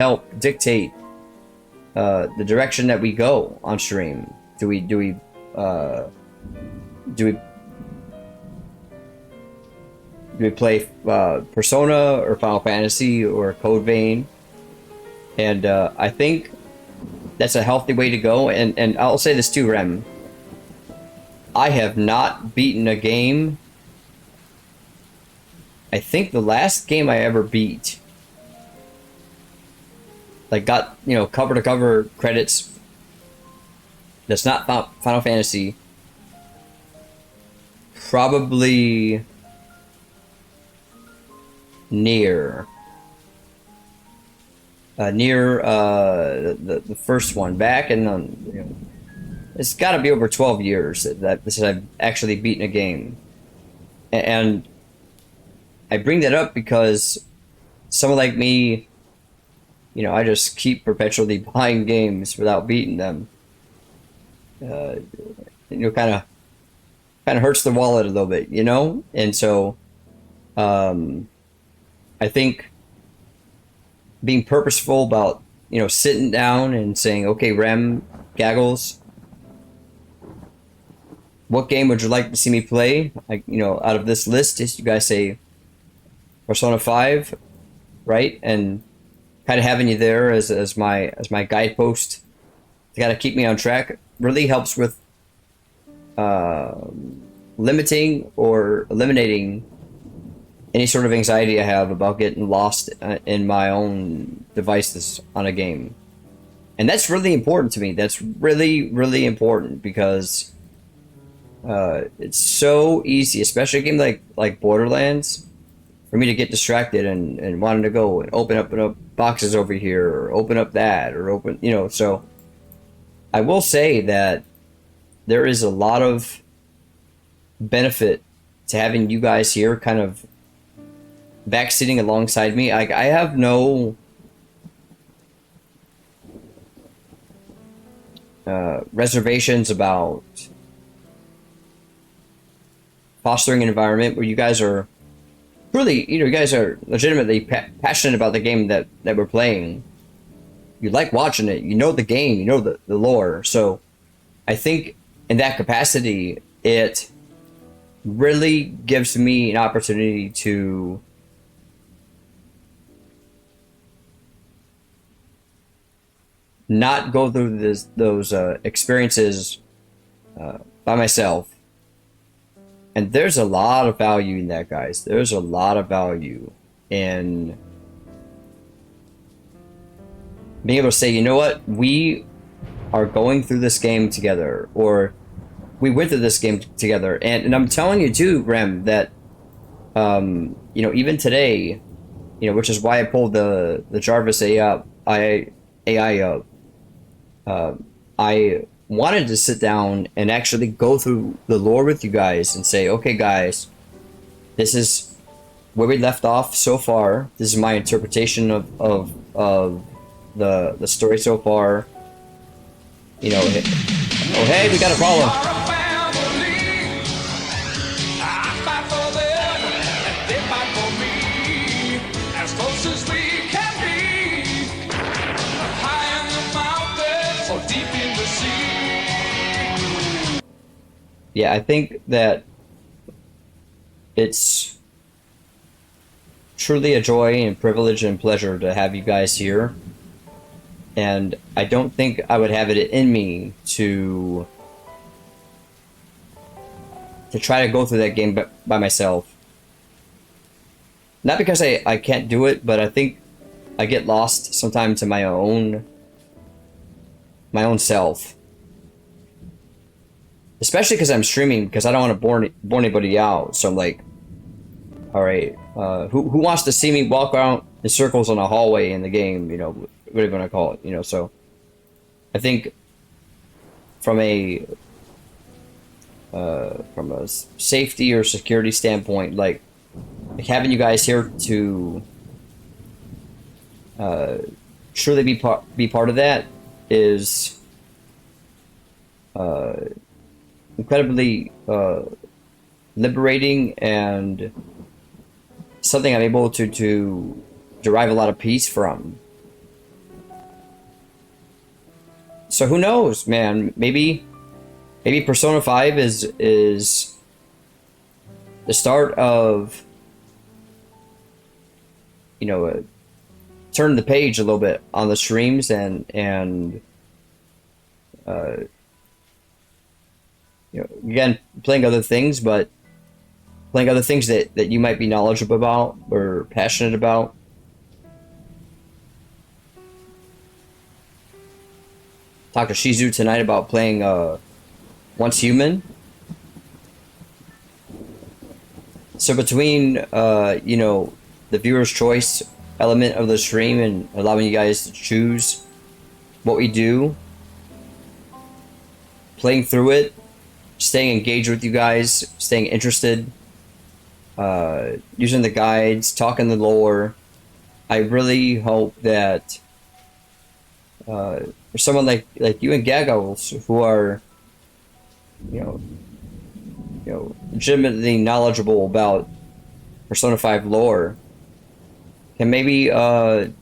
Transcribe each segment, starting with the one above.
help dictate the direction that we go on stream. Do we play Persona or Final Fantasy or Code Vein? And I think that's a healthy way to go. And I'll say this too, Rem. I have not beaten a game. I think the last game I ever beat, like got, you know, cover to cover credits, that's not Final Fantasy, probably Near. The first one back in, you know, it's got to be over 12 years that this I've actually beaten a game. And I bring that up because someone like me, you know, I just keep perpetually buying games without beating them. You know, kind of hurts the wallet a little bit, you know? And so I think being purposeful about, you know, sitting down and saying, okay, Rem, Gaggles, what game would you like to see me play? Like, you know, out of this list, is you guys say Persona 5, right? And kind of having you there as my guidepost to kind of keep me on track really helps with limiting or eliminating any sort of anxiety I have about getting lost in my own devices on a game. And that's really important to me. That's really, really important because it's so easy, especially a game like Borderlands, for me to get distracted and wanting to go and open up boxes over here or open up that or open, you know. So I will say that there is a lot of benefit to having you guys here kind of backseating alongside me. I have no reservations about fostering an environment where you guys are really, you know, you guys are legitimately passionate about the game that we're playing. You like watching it, you know the game, you know the lore. So I think in that capacity, it really gives me an opportunity to not go through those experiences by myself. And there's a lot of value in that, guys. There's a lot of value in being able to say, you know what, we are going through this game together, or we went through this game together. And I'm telling you too, Rem, that you know, even today, you know, which is why I pulled the Jarvis AI up. I wanted to sit down and actually go through the lore with you guys and say, okay, guys, this is where we left off so far. This is my interpretation of the story so far. You know, oh hey, we got a problem. Yeah, I think that it's truly a joy and privilege and pleasure to have you guys here. And I don't think I would have it in me to try to go through that game by myself. Not because I can't do it, but I think I get lost sometimes in my own self. Especially because I'm streaming, because I don't want to bore anybody out. So I'm like, all right, who wants to see me walk around in circles in a hallway in the game? You know, what are you gonna call it? You know, so I think from a safety or security standpoint, like having you guys here to truly be part of that is incredibly liberating and something I'm able to derive a lot of peace from. So who knows, man? Maybe Persona 5 is the start of, you know, turn the page a little bit on the streams and uh, you know, again, playing other things, but playing other things that you might be knowledgeable about or passionate about. Talked to Shizu tonight about playing Once Human. So between you know, the viewer's choice element of the stream and allowing you guys to choose what we do, playing through it, staying engaged with you guys, staying interested, using the guides, talking the lore, I really hope that for someone like you and Gaggles, who are, you know, legitimately knowledgeable about Persona 5 lore, can maybe get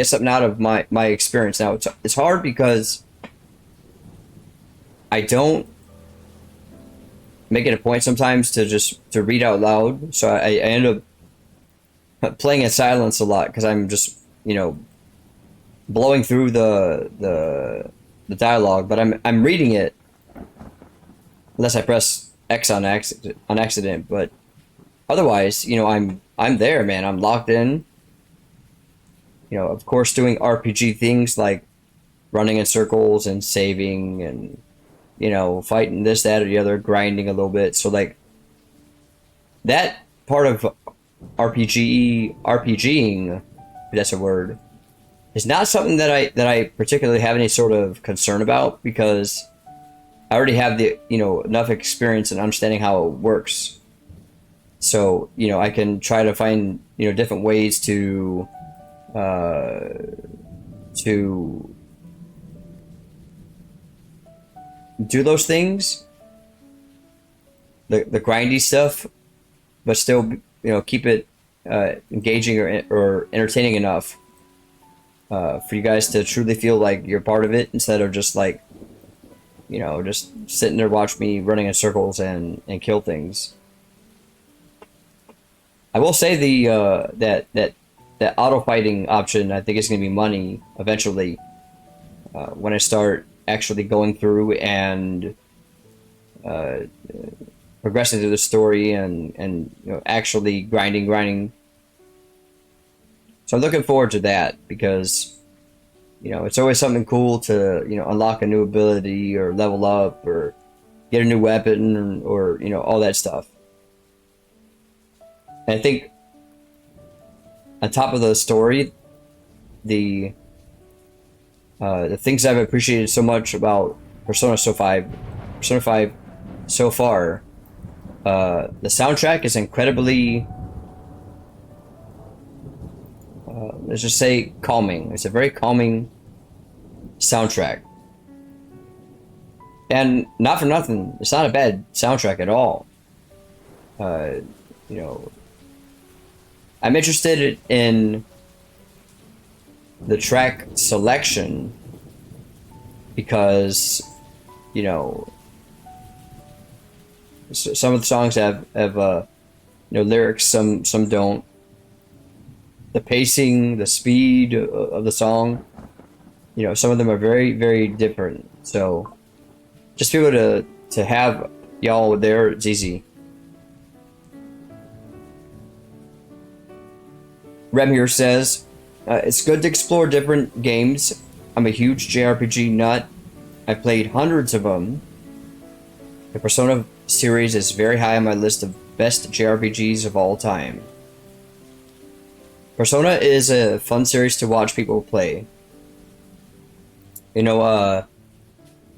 something out of my experience. Now it's hard because I don't make it a point sometimes to read out loud, so I end up playing in silence a lot because I'm just, you know, blowing through the dialogue, but I'm reading it unless I press X on accident. But otherwise, you know, I'm there, man. I'm locked in. You know, of course, doing RPG things like running in circles and saving and, you know, fighting this, that, or the other, grinding a little bit. So like that part of RPGing, if that's a word, is not something that I particularly have any sort of concern about, because I already have the, you know, enough experience and understanding how it works. So, you know, I can try to find, you know, different ways to do those things, the grindy stuff, but still, you know, keep it engaging or entertaining enough for you guys to truly feel like you're part of it, instead of just like, you know, just sitting there watch me running in circles and kill things. I will say the that auto fighting option, I think, is going to be money eventually when I start actually going through and progressing through the story and you know, actually grinding. So I'm looking forward to that, because, you know, it's always something cool to, you know, unlock a new ability or level up or get a new weapon or you know, all that stuff. And I think on top of the story, the things I've appreciated so much about Persona 5 so far, the soundtrack is incredibly, let's just say, calming. It's a very calming soundtrack. And not for nothing, it's not a bad soundtrack at all. You know, I'm interested in the track selection because, you know, some of the songs have you know, lyrics, some don't. The pacing, the speed of the song, you know, some of them are very, very different. So just be able to have y'all there, it's easy. Rem here says, it's good to explore different games. I'm a huge JRPG nut. I've played hundreds of them. The Persona series is very high on my list of best JRPGs of all time. Persona is a fun series to watch people play. You know,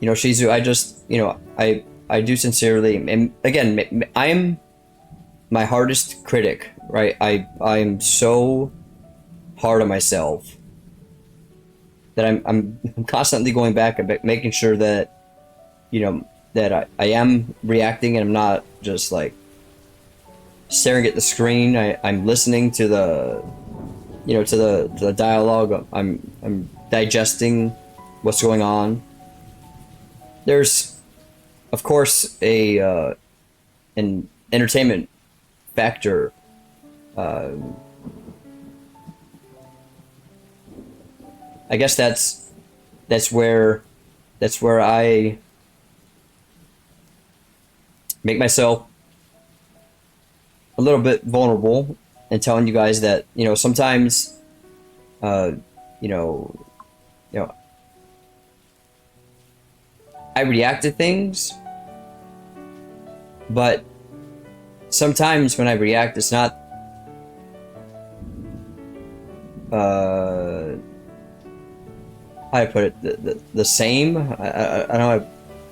Shizu, I just, you know, I do sincerely, and again, I'm my hardest critic, right? I'm so hard on myself that I'm constantly going back and making sure that, you know, that I am reacting and I'm not just like staring at the screen. I'm listening to to the dialogue. I'm digesting what's going on. There's, of course, an entertainment factor. I guess that's where I make myself a little bit vulnerable and telling you guys that sometimes you know I react to things, but sometimes when I react, it's not how I put it, the same. I don't know how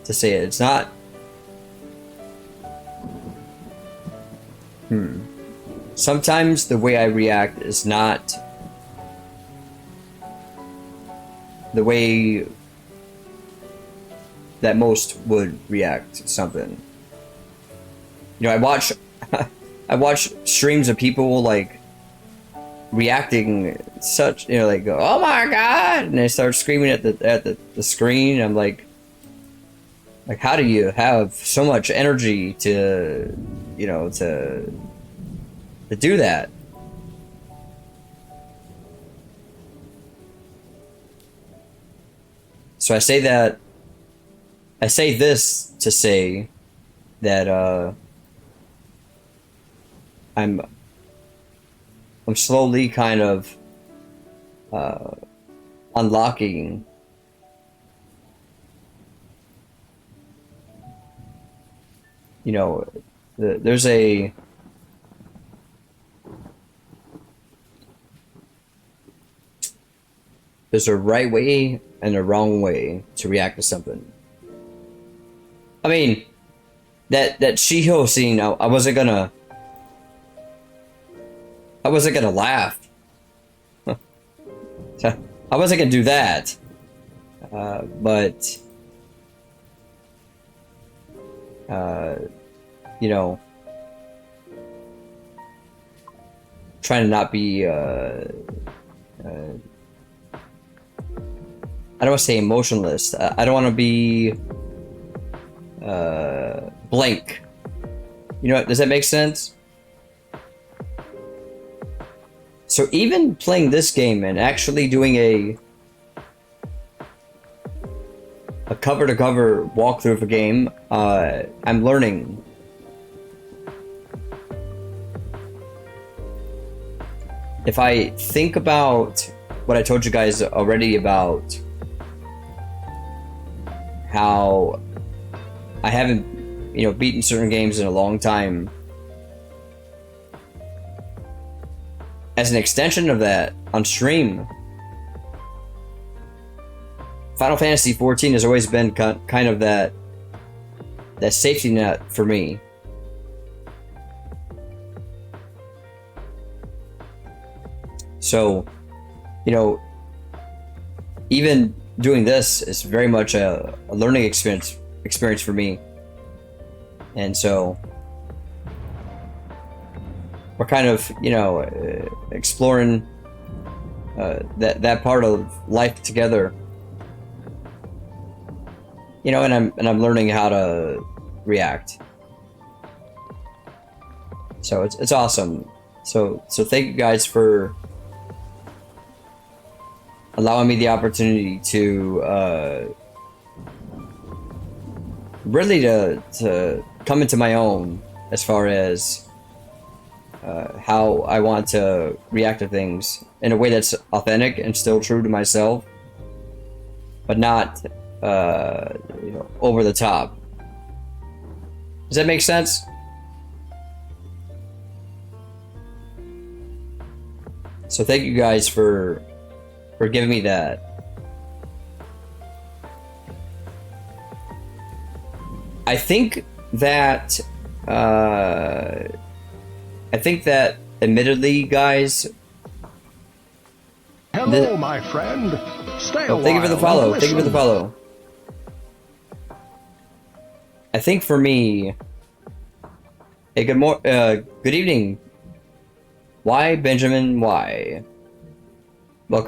to say it. It's not. Sometimes the way I react is not the way that most would react to something. I watch I watch streams of people like reacting such, like, oh my god, and they start screaming at the screen. I'm like, how do you have so much energy to do that? So I say this to say that I'm slowly kind of unlocking there's a right way and a wrong way to react to something. I mean, that Shiho scene, I wasn't gonna laugh. I wasn't gonna do that. But trying to not be I don't want to say emotionless. I don't want to be blank. Does that make sense? So even playing this game and actually doing a cover-to-cover walkthrough of a game, I'm learning. If I think about what I told you guys already about how I haven't, beaten certain games in a long time, as an extension of that, on stream, Final Fantasy XIV has always been kind of that safety net for me. So, even doing this is very much a learning experience for me. And so we're kind of, exploring that part of life together. And I'm learning how to react. So it's awesome. So thank you guys for allowing me the opportunity to really to come into my own as far as how I want to react to things in a way that's authentic and still true to myself, but not over the top. Does that make sense? So thank you guys for giving me that. I think that admittedly, guys. Hello, my friend. Stay a while. Thank you for the follow. Thank you for the follow. I think for me, good evening. Why, Benjamin? Why?